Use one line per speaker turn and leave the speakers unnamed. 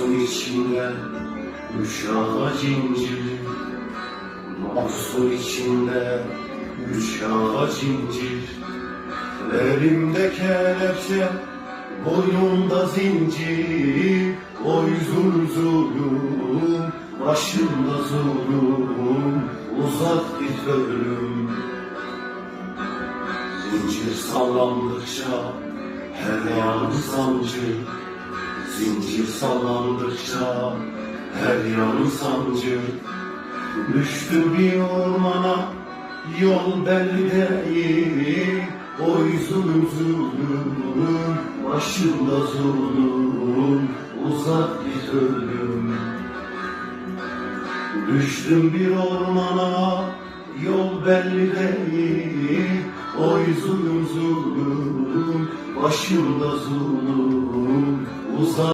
Mahzun içinde uşağa cincir, mahzun içinde uşağa cincir. Elimde kelepçe, boynumda zincir. Oy zulüm, başımda zulüm. Uzak git ölüm. Zincir sallandıkça her yan sancı. Zincir sallandıkça her yan sancı. Düştüm bir ormana, yol belli değil. Oy zulüm zulüm, başımda zulüm. Uzak git ölüm. Düştüm bir ormana, yol belli değil. Oy zulüm zulüm, başımda zulüm. Uzak